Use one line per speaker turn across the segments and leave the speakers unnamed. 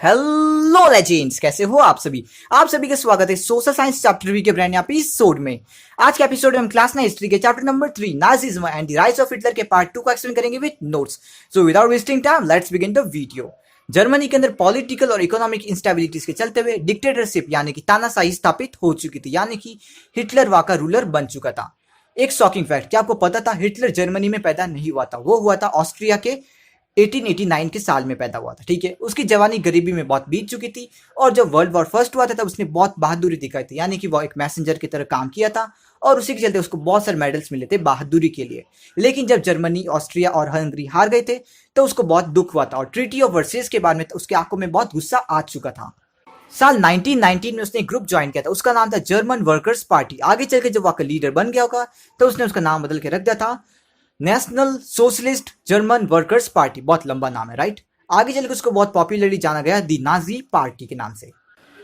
Hello legends, कैसे हो आप सभी का स्वागत है सोशल साइंस चैप्टर वी के ब्रांड एपिसोड में। आज के एपिसोड में हम क्लास 9 हिस्ट्री के chapter number 3 Nazism and the rise of Hitler के पार्ट 2 को एक्सप्लेन करेंगे with notes. So without wasting time let's begin the video. Germany के अंदर पॉलिटिकल और इकोनॉमिक इंस्टेबिलिटीज के चलते हुए डिक्टेटरशिप यानी कि तानाशाही स्थापित हो चुकी थी, यानी कि हिटलर वहां का रूलर बन चुका था। एक शॉकिंग फैक्ट, क्या आपको पता था हिटलर जर्मनी में पैदा नहीं हुआ था, वो हुआ था ऑस्ट्रिया के 1889 के साल में पैदा हुआ था। ठीक है, उसकी जवानी गरीबी में बहुत बीत चुकी थी और जब वर्ल्ड वॉर फर्स्ट हुआ था तब उसने बहुत बहादुरी दिखाई थी, यानी कि वो एक मैसेंजर की तरह काम किया था और उसी के चलते उसको बहुत सारे मेडल्स मिले थे बहादुरी के लिए। लेकिन जब जर्मनी, ऑस्ट्रिया और हंगरी हार गए थे तो उसको बहुत दुख हुआ था और ट्रीटी ऑफ वर्सेस के बाद में उसके आंखों में बहुत गुस्सा आ चुका था। साल 1919 में उसने एक ग्रुप ज्वाइन किया था, उसका नाम था जर्मन वर्कर्स पार्टी। आगे चल के जब वहां का लीडर बन गया होगा तो उसने उसका नाम बदल के रख दिया था national socialist German workers party. बहुत लंबा नाम है, राइट। आगे चलकर उसको बहुत पॉपुलरली जाना गया दी नाजी पार्टी के नाम से।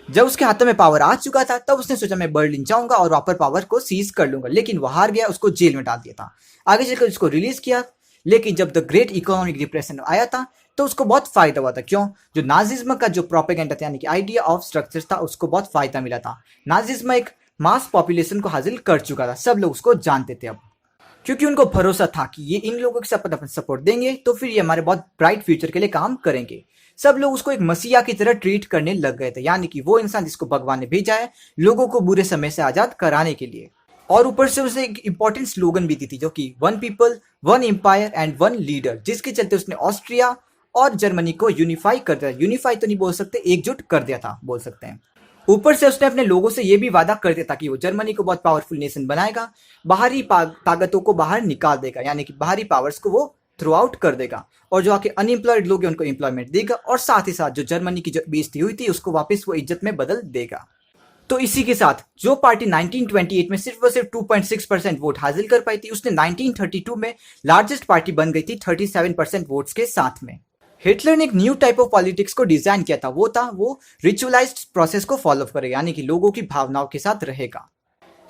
जब उसके हाथों में पावर आ चुका था तब उसने सोचा मैं बर्लिन जाऊंगा और वहां पर पावर को सीज कर लूंगा, लेकिन वो हार गया, उसको जेल में डाल दिया था। आगे चलकर उसको रिलीज किया, लेकिन जब द ग्रेट इकोनॉमिक डिप्रेशन आया था तो उसको बहुत फायदा हुआ था। क्यों? जो नाजिज्म का जो प्रोपेगेंडा था यानी कि आइडिया ऑफ स्ट्रक्चर था, उसको बहुत फायदा मिला था। नाजिज्म एक मास पॉपुलेशन को हासिल कर चुका था, सब लोग उसको जानते थे अब, क्योंकि उनको भरोसा था कि ये इन लोगों के साथ अपन सपोर्ट देंगे तो फिर ये हमारे बहुत ब्राइट फ्यूचर के लिए काम करेंगे। सब लोग उसको एक मसीहा की तरह ट्रीट करने लग गए थे, यानी कि वो इंसान जिसको भगवान ने भेजा है लोगों को बुरे समय से आजाद कराने के लिए। और ऊपर से उसने एक इंपॉर्टेंट स्लोगन भी दी थी, जो कि one people one empire and one leader, जिसके चलते उसने ऑस्ट्रिया और जर्मनी को यूनिफाई कर दिया। यूनिफाई तो नहीं बोल सकते, एकजुट कर दिया था बोल सकते हैं। ऊपर से उसने अपने लोगों से यह भी वादा कर दिया था कि वो जर्मनी को बहुत पावरफुल नेशन बनाएगा, बाहरी ताकतों को बाहर निकाल देगा, यानी कि बाहरी पावर्स को वो थ्रू आउट कर देगा और जो आके अनएम्प्लॉयड लोग हैं उनको एम्प्लॉयमेंट देगा और साथ ही साथ जो जर्मनी की जो बेइज्जती हुई थी उसको वापस वो इज्जत में बदल देगा। तो इसी के साथ जो पार्टी 1928 में सिर्फ 2.6% वोट हासिल कर पाई थी, उसने 1932 में लार्जेस्ट पार्टी बन गई थी 37% वोट्स के साथ में। हिटलर ने एक न्यू टाइप ऑफ पॉलिटिक्स को डिजाइन किया था, वो रिचुअलाइज्ड प्रोसेस को फॉलो करेगा, यानी कि लोगों की भावनाओं के साथ रहेगा।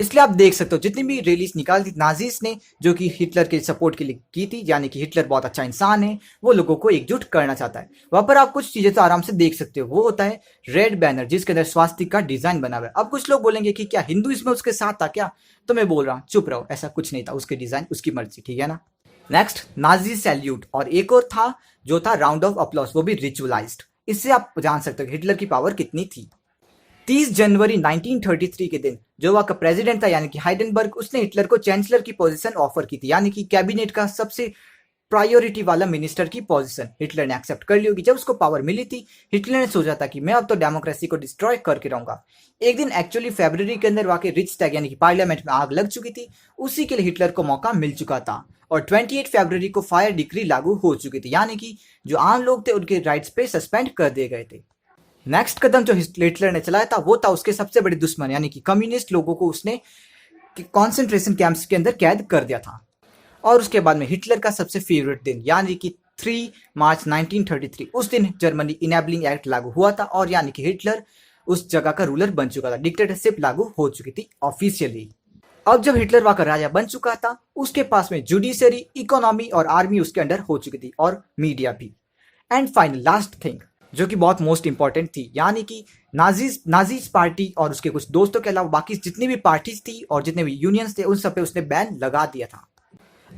इसलिए आप देख सकते हो जितनी भी रैलीज निकाली थी नाजीज ने, जो कि हिटलर के सपोर्ट के लिए की थी, यानी कि हिटलर बहुत अच्छा इंसान है, वो लोगों को एकजुट करना चाहता है। वहां पर आप कुछ चीजें तो आराम से देख सकते हो, वो होता है रेड बैनर जिसके अंदर स्वास्तिक का डिजाइन बना हुआ है। अब कुछ लोग बोलेंगे कि क्या हिंदुइज्म उसके साथ था क्या, तो मैं बोल रहा हूँ चुप रहो, ऐसा कुछ नहीं था, उसके डिजाइन उसकी मर्जी, ठीक है ना। नेक्स्ट नाजी सैल्यूट, और एक और था जो था राउंड ऑफ अप्लॉज, वो भी रिचुअलाइज्ड। इससे आप जान सकते हो हिटलर की पावर कितनी थी। 30 जनवरी 1933 के दिन जो वहां का प्रेसिडेंट था यानी कि हाइडेनबर्ग, उसने हिटलर को चांसलर की पोजीशन ऑफर की थी, यानी कि कैबिनेट का सबसे प्रायोरिटी वाला मिनिस्टर की पोजीशन हिटलर ने एक्सेप्ट कर ली होगी। जब उसको पावर मिली थी हिटलर ने सोचा था कि मैं अब तो डेमोक्रेसी को डिस्ट्रॉय करके रहूंगा। एक दिन एक्चुअली फरवरी के अंदर वहां के रिच यानी कि पार्लियामेंट में आग लग चुकी थी, उसी के लिए हिटलर को मौका मिल चुका था और 28 फरवरी को फायर डिक्री लागू हो चुकी थी, यानी कि जो आम लोग थे उनके राइट्स पे सस्पेंड कर दिए गए थे। नेक्स्ट कदम जो हिटलर ने चलाया था वो था उसके सबसे बड़े दुश्मन यानी कि कम्युनिस्ट लोगों को उसने कॉन्सेंट्रेशन कैंप्स के अंदर कैद कर दिया था। और उसके बाद में हिटलर का सबसे फेवरेट दिन यानी कि 3 मार्च 1933, उस दिन जर्मनी इनेबलिंग एक्ट लागू हुआ था और यानी कि हिटलर उस जगह का रूलर बन चुका था, डिक्टेटरशिप लागू हो चुकी थी ऑफिशियली। अब जब हिटलर वहां का राजा बन चुका था उसके पास में जुडिशरी, इकोनॉमी और आर्मी उसके अंडर हो चुकी थी और मीडिया भी। एंड फाइनल लास्ट थिंग जो कि बहुत मोस्ट इंपॉर्टेंट थी, यानी कि नाजीज पार्टी और उसके कुछ दोस्तों के अलावा बाकी जितनी भी पार्टीज थी और जितने भी यूनियंस थे उन सब पे उसने बैन लगा दिया था।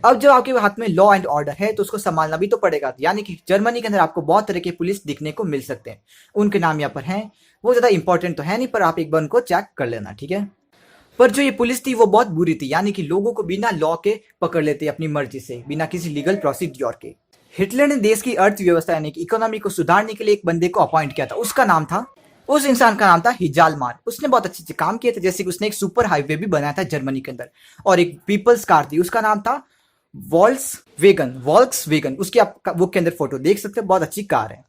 अब जब आपके हाथ में लॉ एंड ऑर्डर है तो उसको संभालना भी तो पड़ेगा, यानी कि जर्मनी के अंदर आपको बहुत तरह के पुलिस दिखने को मिल सकते हैं, उनके नाम यहाँ पर हैं, वो ज्यादा इंपॉर्टेंट तो है नहीं पर आप एक बार उनको चेक कर लेना, ठीक है। पर जो ये पुलिस थी वो बहुत बुरी थी, यानी कि लोगों को बिना लॉ के पकड़ लेते अपनी मर्जी से, बिना किसी लीगल प्रोसीड्योर के। हिटलर ने देश की अर्थव्यवस्था यानी कि इकोनॉमी को सुधारने के लिए एक बंदे को अपॉइंट किया था, उस इंसान का नाम था हिजालमार। उसने बहुत अच्छे काम किए थे, जैसे कि उसने एक सुपर हाईवे भी बनाया था जर्मनी के अंदर और एक पीपल्स कार थी, उसका नाम था वॉल्क्सवेगन। उसकी आप बुक के अंदर फोटो देख सकते हैं, बहुत अच्छी कार है।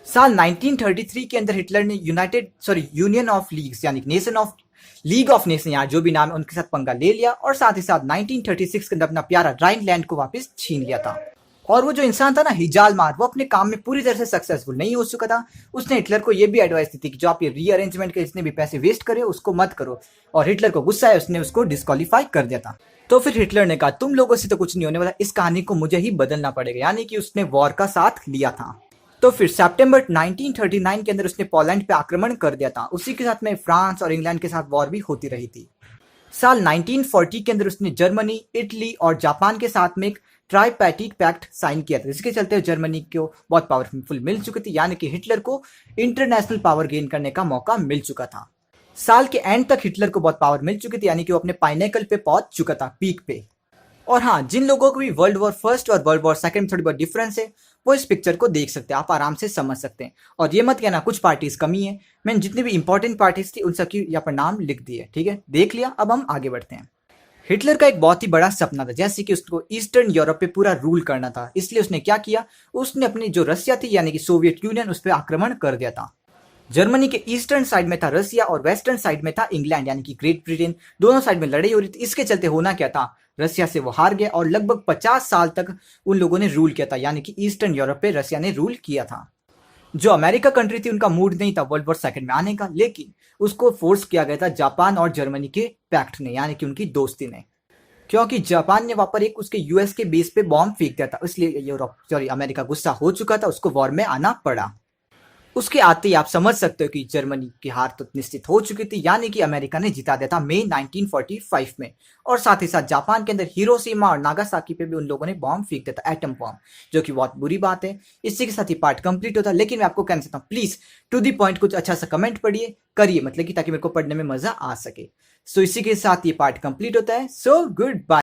साल 1933 के अंदर हिटलर ने यूनियन ऑफ लीग्स यानी nation of league of nation, यहाँ जो भी नाम है उनके साथ पंगा ले लिया और साथ ही साथ 1936 के अंदर अपना प्यारा राइनलैंड को वापस छीन लिया था। और वो जो इंसान था ना हिजालमार, वो अपने काम में पूरी तरह से सक्सेसफुल नहीं हो चुका था। उसने हिटलर को ये भी एडवाइस दी थी कि जो आप ये रीअरेंजमेंट के जितने भी पैसे वेस्ट करे उसको मत करो, और हिटलर को गुस्सा है, उसने उसको डिस्क्वालीफाई कर दिया था। तो फिर हिटलर ने कहा तुम लोगों से तो कुछ नहीं होने वाला, इस कहानी को मुझे ही बदलना पड़ेगा, यानी कि उसने वॉर का साथ लिया था। तो फिर सितंबर 1939 के अंदर उसने पोलैंड पे आक्रमण कर दिया था। उसी के साथ में फ्रांस और इंग्लैंड के साथ वॉर भी होती रही थी। साल 1940 के अंदर उसने जर्मनी, इटली और जापान के साथ में एक ट्राइपैटिक पैक्ट साइन किया था, जिसके चलते जर्मनी को बहुत पावरफुल मिल चुकी थी, यानी कि हिटलर को इंटरनेशनल पावर गेन करने का मौका मिल चुका था। साल के एंड तक हिटलर को बहुत पावर मिल चुकी थी, यानी कि वो अपने पाइनेकल पे पहुंच चुका था, पीक पे। और हाँ, जिन लोगों को भी वर्ल्ड वॉर फर्स्ट और वर्ल्ड वॉर सेकंड में थोड़ी बहुत डिफरेंस है, वो इस पिक्चर को देख सकते हैं, आप आराम से समझ सकते हैं। और ये मत कहना कुछ पार्टीज कमी है, मैंने जितनी भी इंपॉर्टेंट पार्टीज थी उन सबकी यहाँ पर नाम लिख दिए, ठीक है, देख लिया। अब हम आगे बढ़ते हैं। हिटलर का एक बहुत ही बड़ा सपना था, जैसे कि उसको ईस्टर्न यूरोप पे पूरा रूल करना था। इसलिए उसने क्या किया, उसने अपनी जो रशिया थी यानी कि सोवियत यूनियन, उस पर आक्रमण कर दिया था। जर्मनी के ईस्टर्न साइड में था रसिया और वेस्टर्न साइड में था इंग्लैंड यानी कि ग्रेट ब्रिटेन। दोनों साइड में लड़ाई हो रही थी। इसके चलते होना क्या था, रसिया से वो हार गया और लगभग 50 साल तक उन लोगों ने रूल किया था, यानी कि ईस्टर्न यूरोप पे रसिया ने रूल किया था। जो अमेरिका कंट्री थी, उनका मूड नहीं था वर्ल्ड वॉर सेकंड में आने का, लेकिन उसको फोर्स किया गया था जापान और जर्मनी के पैक्ट ने, यानी कि उनकी दोस्ती ने। क्योंकि जापान ने वहां पर एक उसके यूएस के बेस पे बॉम्ब फेंक दिया था, इसलिए यूरोप अमेरिका गुस्सा हो चुका था, उसको वॉर में आना पड़ा। उसके आते ही आप समझ सकते हो कि जर्मनी की हार तो निश्चित हो चुकी थी, यानी कि अमेरिका ने जिता दिया था मई 1945 में। और साथ ही साथ जापान के अंदर हिरोशिमा और नागासाकी पे भी उन लोगों ने बॉम्ब फेंक दिया था, एटम बॉम्ब, जो कि बहुत बुरी बात है। इसी के साथ ही पार्ट कंप्लीट होता है, लेकिन मैं आपको कहना चाहता हूँ, प्लीज टू दी पॉइंट कुछ अच्छा सा कमेंट पढ़िए करिए, मतलब कि ताकि मेरे को पढ़ने में मजा आ सके। सो इसी के साथ ये पार्ट कंप्लीट होता है। So good bye.